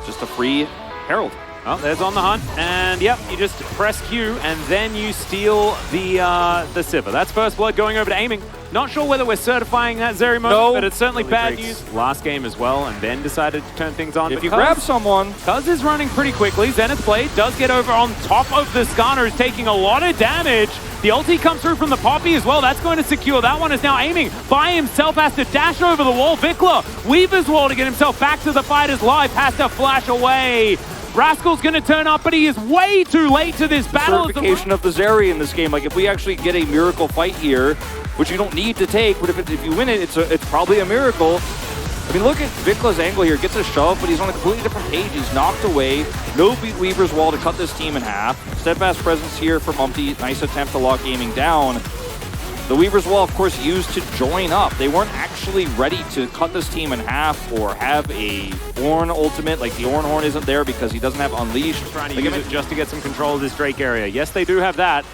just a free Herald. Oh, there's on the hunt, and yep, you just press Q, and then you steal the Sivir. That's first blood going over to aiming. Not sure whether we're certifying that Zeri moment, but it's certainly bad news. Last game as well, and then decided to turn things on. If you grab someone. Cuz is running pretty quickly. Zenith Blade does get over on top of the Skarner, who's taking a lot of damage. The ulti comes through from the Poppy as well. That's going to secure. That one is now aiming by himself, has to dash over the wall. Vikla weaves wall to get himself back to the fight as Life has to flash away. Rascal's going to turn up, but he is way too late to this battle. Certification of the Zeri in this game. Like, if we actually get a miracle fight here, which you don't need to take, but if you win it, it's probably a miracle. I mean, look at Vikla's angle here. Gets a shove, but he's on a completely different page. He's knocked away. No beat Weaver's wall to cut this team in half. Steadfast presence here from Umpty. Nice attempt to lock aiming down. The Weaver's wall, of course, used to join up. They weren't actually ready to cut this team in half or have a Ornn ultimate. Like, the Ornn Horn isn't there because he doesn't have Unleashed. Trying to use it just to get some control of this Drake area. Yes, they do have that.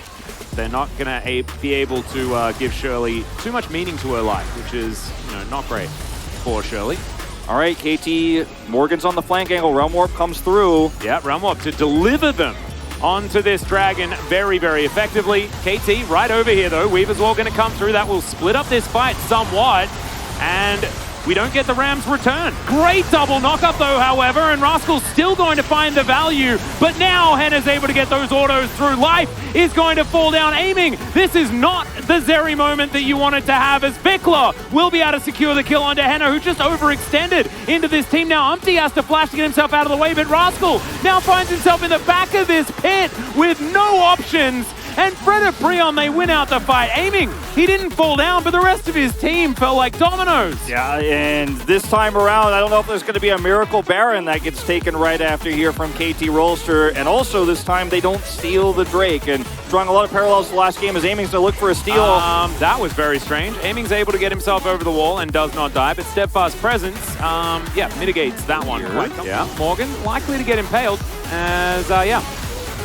They're not going to be able to give Shirley too much meaning to her life, which is, you know, not great for Shirley. All right, KT, Morgan's on the flank angle. Realm Warp comes through. Yeah, Realm Warp to deliver them onto this dragon very, very effectively. KT right over here, though. Weaver's Wall going to come through. That will split up this fight somewhat. And we don't get the Ram's return. Great double knock-up, though, however, and Rascal's still going to find the value. But now Hena's able to get those autos through. Life is going to fall down aiming. This is not the Zeri moment that you wanted to have, as Vikla will be able to secure the kill onto Hena, who just overextended into this team. Now Umpty has to flash to get himself out of the way, but Rascal now finds himself in the back of this pit with no options. And Fred Brion, they win out the fight. Aiming, he didn't fall down, but the rest of his team fell like dominoes. Yeah, and this time around, I don't know if there's going to be a Miracle Baron that gets taken right after here from KT Rolster. And also this time, they don't steal the Drake. And drawing a lot of parallels to the last game as Aiming's going to look for a steal. That was very strange. Aiming's able to get himself over the wall and does not die, but Steadfast Presence, yeah, mitigates that one. Yeah, Morgan likely to get impaled as, yeah,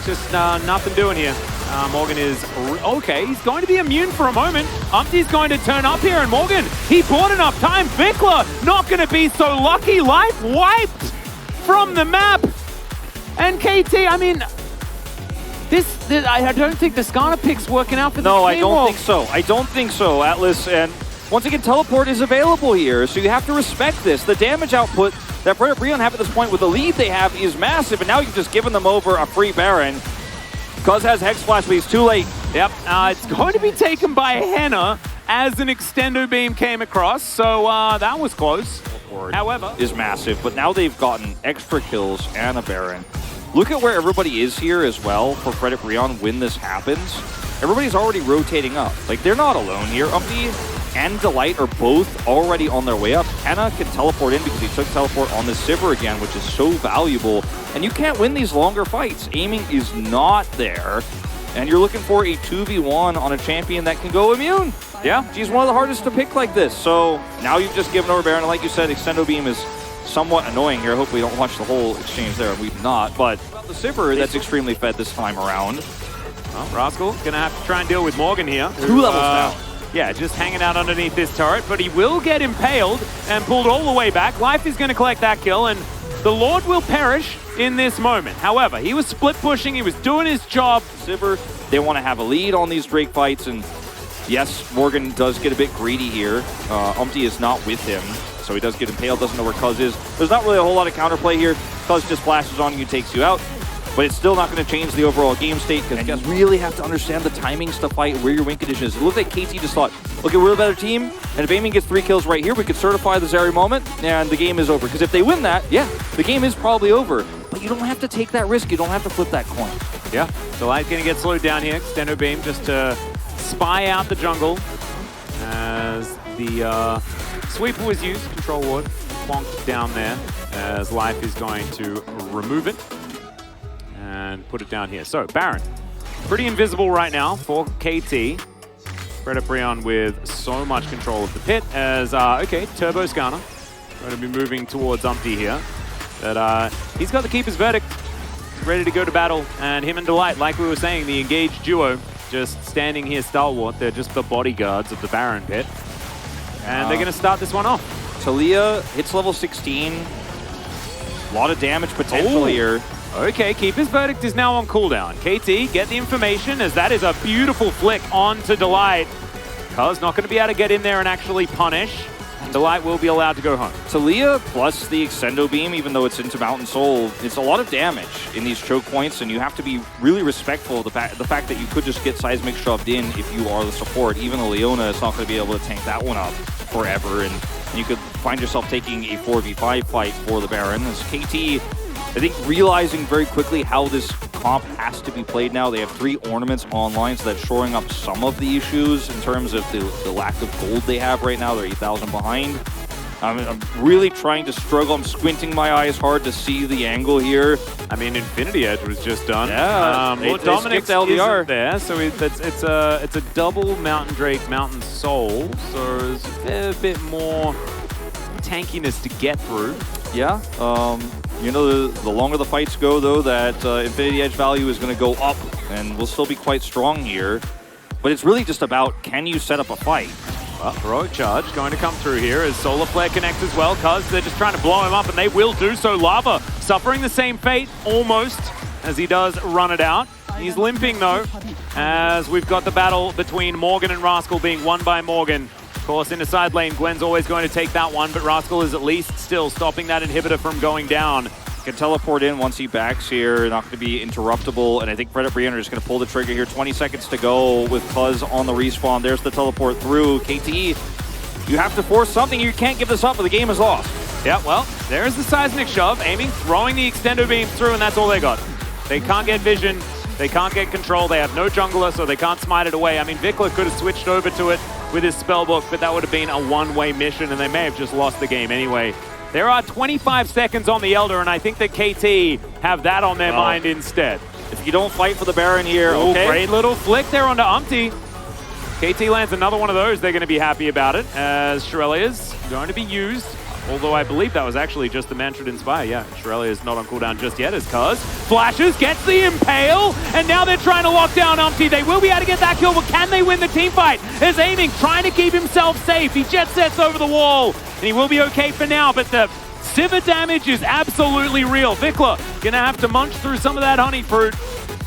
just nothing doing here. Morgan is okay. He's going to be immune for a moment. Umpty's going to turn up here, and Morgan, he bought enough time. Vikla not going to be so lucky. Life wiped from the map. And KT, I mean, this I don't think the Skarner pick's working out for the team. No, I don't think so. I don't think so, Atlas. And once again, teleport is available here, so you have to respect this. The damage output that Fred Brion have at this point with the lead they have is massive, and now you've just given them over a free Baron. Cuz has Hex Flash, but he's too late. Yep, it's going to be taken by Hena as an Extendo Beam came across, so that was close. However, is massive, but now they've gotten extra kills and a Baron. Look at where everybody is here as well for Fred Brion when this happens. Everybody's already rotating up. Like, they're not alone here. Umpty and Delight are both already on their way up. Hena can teleport in because he took teleport on this Sivir again, which is so valuable. And you can't win these longer fights. Aiming is not there. And you're looking for a 2v1 on a champion that can go immune. Yeah, she's one of the hardest to pick like this. So now you've just given over Baron. And like you said, Extendo Beam is somewhat annoying here. I hope we don't watch the whole exchange there. We've not. But the Sivir, that's extremely fed this time around. Well, Rascal gonna have to try and deal with Morgan here. 2 levels down. Yeah, just hanging out underneath this turret, but he will get impaled and pulled all the way back. Life is going to collect that kill, and the Lord will perish in this moment. However, he was split pushing, he was doing his job. Sivir, they want to have a lead on these Drake fights, and yes, Morgan does get a bit greedy here. Umpty is not with him, so he does get impaled, doesn't know where Cuz is. There's not really a whole lot of counterplay here. Cuz just flashes on you, takes you out. But it's still not going to change the overall game state, because you really have to understand the timings to fight, where your win condition is. It looked like KT just thought, okay, we're a better team, and if Aiming gets 3 kills right here, we could certify the Zeri moment, and the game is over. Because if they win that, yeah, the game is probably over. But you don't have to take that risk. You don't have to flip that coin. Yeah, Delight's going to get slowed down here. Extendo Beam just to spy out the jungle as the sweeper was used. Control ward plonked down there as Life is going to remove it and put it down here. So, Baron, pretty invisible right now for KT. Fred Brion with so much control of the pit as, okay, Turbo Skarner going to be moving towards Umpty here. But he's got the Keeper's Verdict, ready to go to battle. And him and Delight, like we were saying, the engaged duo, just standing here stalwart. They're just the bodyguards of the Baron pit. And they're going to start this one off. Talia hits level 16. A lot of damage potential here. Okay, Keeper's Verdict is now on cooldown. KT, get the information, as that is a beautiful flick onto Delight. Cuz not going to be able to get in there and actually punish. And Delight will be allowed to go home. Talia plus the Extendo Beam, even though it's into Mountain Soul, it's a lot of damage in these choke points, and you have to be really respectful of the fact that you could just get Seismic shoved in if you are the support. Even the Leona is not going to be able to tank that one up forever, and you could find yourself taking a 4v5 fight for the Baron. As KT, I think, realizing very quickly how this comp has to be played now. They have 3 ornaments online, so that's shoring up some of the issues in terms of the lack of gold they have right now. They're 8,000 behind. I'm really trying to struggle. I'm squinting my eyes hard to see the angle here. I mean, Infinity Edge was just done. Yeah, well, Dominic's LDR there, so it's a double Mountain Drake, Mountain Soul, so there's a bit more tankiness to get through. Yeah. You know, the longer the fights go, though, that Infinity Edge value is going to go up, and we'll still be quite strong here. But it's really just about, can you set up a fight? Well, Heroic Charge going to come through here as Solar Flare connects as well, cuz they're just trying to blow him up, and they will do so. Lava suffering the same fate, almost, as he does run it out. He's limping, though, as we've got the battle between Morgan and Rascal being won by Morgan. Of course, in the side lane, Gwen's always going to take that one, but Rascal is at least still stopping that inhibitor from going down. Can teleport in once he backs here, not going to be interruptible, and I think Fred Brianner is going to pull the trigger here. 20 seconds to go with Cuz on the respawn. There's the teleport through. KT, you have to force something. You can't give this up, or the game is lost. Yeah, well, there's the Seismic Shove, aiming, throwing the Extendo Beam through, and that's all they got. They can't get vision, they can't get control, they have no jungler, so they can't smite it away. I mean, Vikla could have switched over to it with his spellbook, but that would have been a one-way mission, and they may have just lost the game anyway. There are 25 seconds on the Elder, and I think that KT have that on their mind instead. If you don't fight for the Baron here, Ooh, okay. Great little flick there onto Umpty. KT lands another one of those. They're going to be happy about it, as Shirelia's going to be used. Although I believe that was actually just the Mantrid Inspire. Yeah, Shirelia is not on cooldown just yet, as Cuz flashes, gets the Impale, and now they're trying to lock down Umpty. They will be able to get that kill, but can they win the team fight? As aiming, trying to keep himself safe. He jet sets over the wall, and he will be okay for now, but the Sivir damage is absolutely real. Vikla gonna have to munch through some of that honey fruit,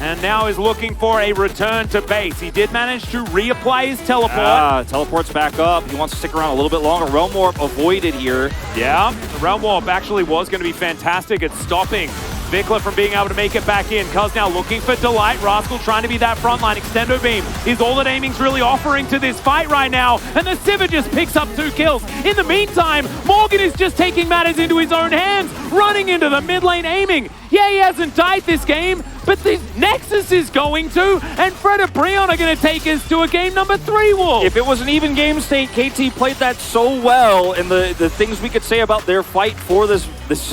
and now is looking for a return to base. He did manage to reapply his teleport. Teleport's back up. He wants to stick around a little bit longer. Realm Warp avoided here. Yeah, the Realm Warp actually was going to be fantastic at stopping Vikla from being able to make it back in. Cuz now looking for Delight. Rascal trying to be that frontline. Extendo Beam is all that Aiming's really offering to this fight right now. And the Sivir just picks up 2 kills. In the meantime, Morgan is just taking matters into his own hands, running into the mid lane. Aiming. Yeah, he hasn't died this game, but the Nexus is going to, and Fred and Brion are going to take us to a game number 3, Wolf. If it was an even game state, KT played that so well, and the things we could say about their fight for this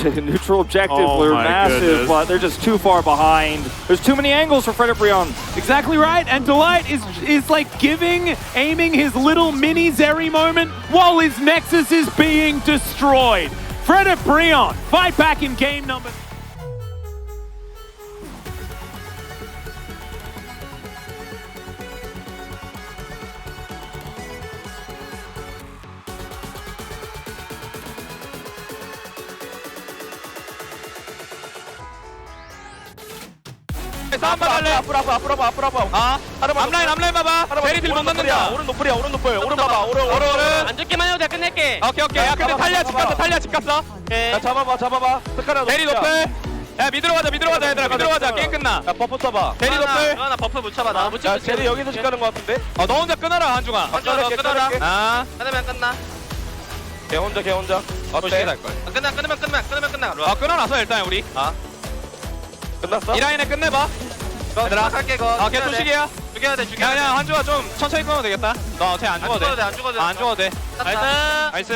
neutral objective were massive, but they're just too far behind. There's too many angles for Fred and Brion. Exactly right, and Delight is like giving Aiming his little mini Zeri moment while his Nexus is being destroyed. Fred and Brion fight back in game number... 앞으로 앞라인 봐봐. 제리필 못 넣는다. 오른 노플이야, 오른 노플. 오른 봐봐, 오른. 안 죽기만 해도 내가 끝낼게. 오케이. 야, 근데 탈리아 집 갔어. 야, 잡아봐. 제리 노플. 야, 미드로 가자, 얘들아. 미드로 가자. 게임 끝나. 야, 버프 써봐. 제리 노플. 나 버프 못 잡아. 나 못 야, 찍을 제리 여기서 집 가는 거 같은데? 너 혼자 끊어라, 한중아. 너 끊어라. 끊으면 끝나. 걔 혼자. 어때? 끊으면 끝나. 끊어놨어, 일단 우리. 끝났어? 이 라인에 끝내봐. 얘들아. 할게 거. 걔 투식이야. 죽여야 돼. 야, 한주아 좀 천천히 끊어도 되겠다. 너 어차피 안 죽어도 돼. 안 죽어도 돼. 나이스.